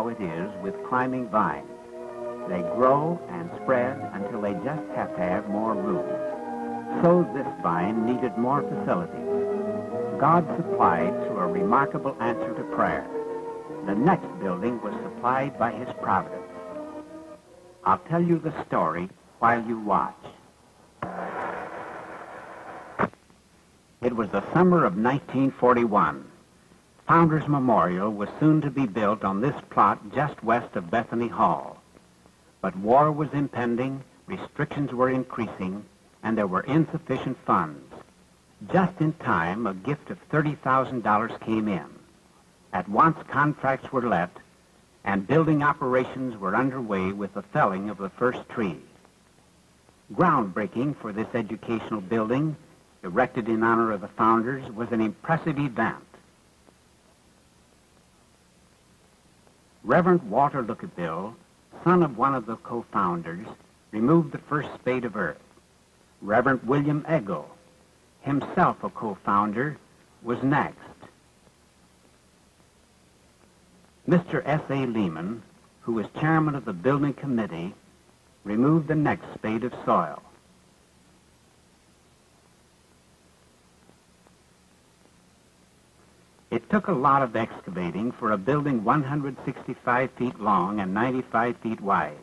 how it is with climbing vines. They grow and spread until they just have to have more room. So this vine needed more facilities. God supplied through a remarkable answer to prayer. The next building was supplied by his providence. I'll tell you the story while you watch. It was the summer of 1941. Founders Memorial was soon to be built on this plot just west of Bethany Hall. But war was impending, restrictions were increasing, and there were insufficient funds. Just in time, a gift of $30,000 came in. At once, contracts were let, and building operations were underway with the felling of the first tree. Groundbreaking for this educational building, erected in honor of the founders, was an impressive event. Reverend Walter Lookabill, son of one of the co-founders, removed the first spade of earth. Reverend William Eggle, himself a co-founder, was next. Mr. S.A. Lehman, who was chairman of the building committee, removed the next spade of soil. It took a lot of excavating for a building 165 feet long and 95 feet wide.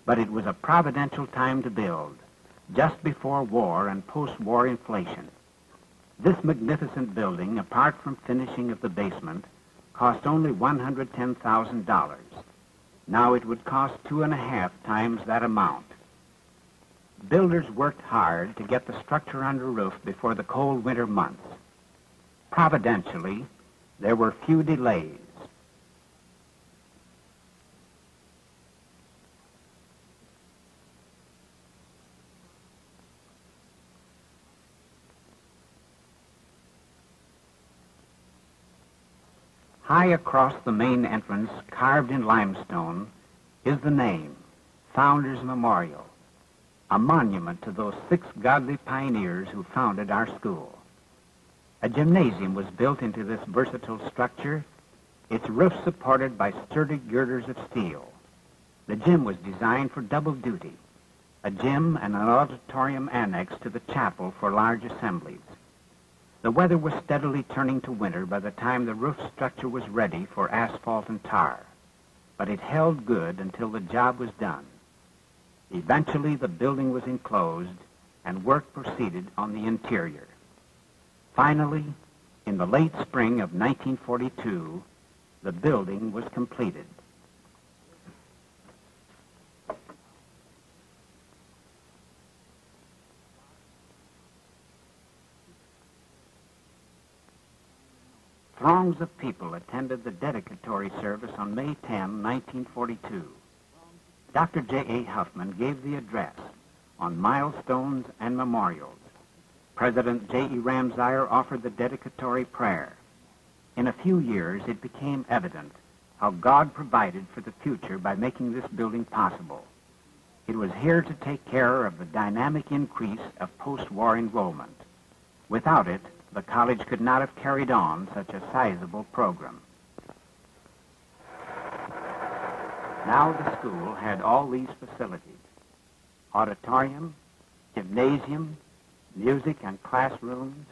But it was a providential time to build, just before war and post-war inflation. This magnificent building, apart from finishing of the basement, cost only $110,000. Now it would cost 2.5 times that amount. Builders worked hard to get the structure under roof before the cold winter months. Providentially, there were few delays. High across the main entrance, carved in limestone, is the name, Founders Memorial, a monument to those 6 godly pioneers who founded our school. A gymnasium was built into this versatile structure, its roof supported by sturdy girders of steel. The gym was designed for double duty, a gym and an auditorium annex to the chapel for large assemblies. The weather was steadily turning to winter by the time the roof structure was ready for asphalt and tar, but it held good until the job was done. Eventually, the building was enclosed and work proceeded on the interior. Finally, in the late spring of 1942, the building was completed. Throngs of people attended the dedicatory service on May 10, 1942. Dr. J.A. Huffman gave the address on milestones and memorials. President J.E. Ramsire offered the dedicatory prayer. In a few years, it became evident how God provided for the future by making this building possible. It was here to take care of the dynamic increase of post-war enrollment. Without it, the college could not have carried on such a sizable program. Now the school had all these facilities: auditorium, gymnasium, music and classrooms,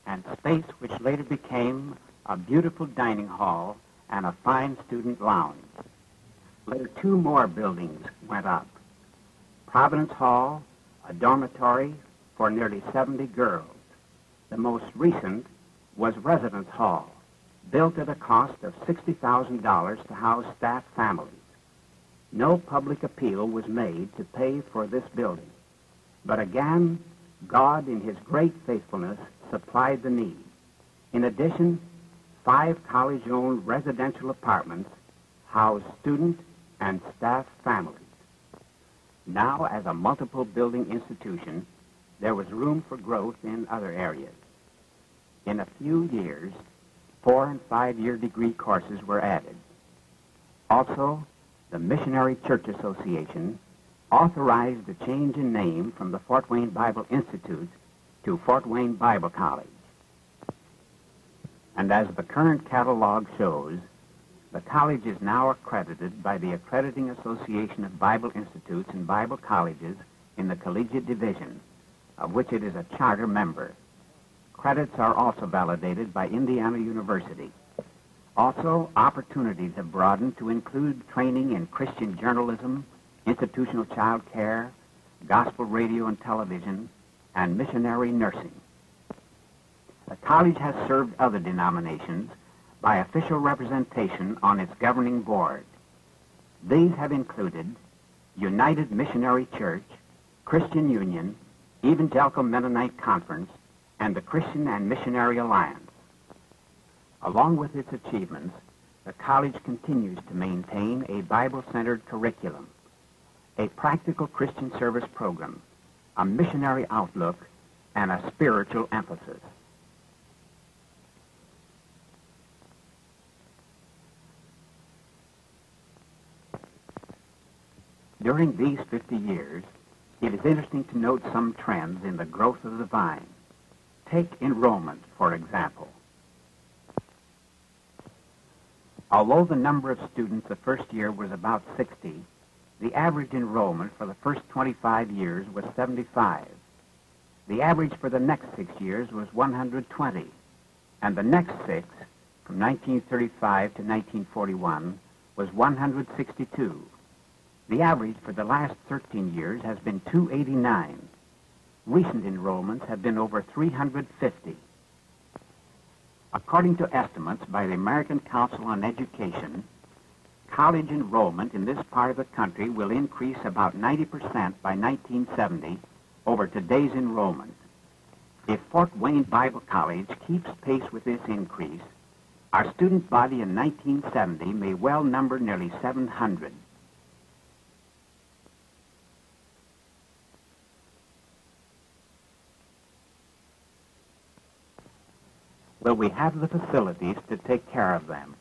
and space which later became a beautiful dining hall and a fine student lounge. Later, 2 more buildings went up. Providence Hall, a dormitory for nearly 70 girls. The most recent was Residence Hall, built at a cost of $60,000 to house staff families. No public appeal was made to pay for this building, but again, God, in his great faithfulness, supplied the need. In addition, 5 college-owned residential apartments housed student and staff families. Now, as a multiple building institution, there was room for growth in other areas. In a few years, 4- and 5-year degree courses were added. Also, the Missionary Church Association authorized the change in name from the Fort Wayne Bible Institute to Fort Wayne Bible College. And as the current catalog shows, The college is now accredited by the Accrediting Association of Bible Institutes and Bible Colleges in the Collegiate Division, of which it is a charter member. Credits are also validated by Indiana University. Also, opportunities have broadened to include training in Christian journalism, institutional child care, gospel radio and television, and missionary nursing. The college has served other denominations by official representation on its governing board. These have included United Missionary Church, Christian Union, Evangelical Mennonite Conference, and the Christian and Missionary Alliance. Along with its achievements, the college continues to maintain a Bible-centered curriculum, a practical Christian service program, a missionary outlook, and a spiritual emphasis. During these 50 years, it is interesting to note some trends in the growth of the vine. Take enrollment, for example. Although the number of students the first year was about 60, the average enrollment for the first 25 years was 75. The average for the next 6 years was 120, and the next 6, from 1935 to 1941, was 162. The average for the last 13 years has been 289. Recent enrollments have been over 350. According to estimates by the American Council on Education, college enrollment in this part of the country will increase about 90% by 1970 over today's enrollment. If Fort Wayne Bible College keeps pace with this increase, our student body in 1970 may well number nearly 700. Will we have the facilities to take care of them?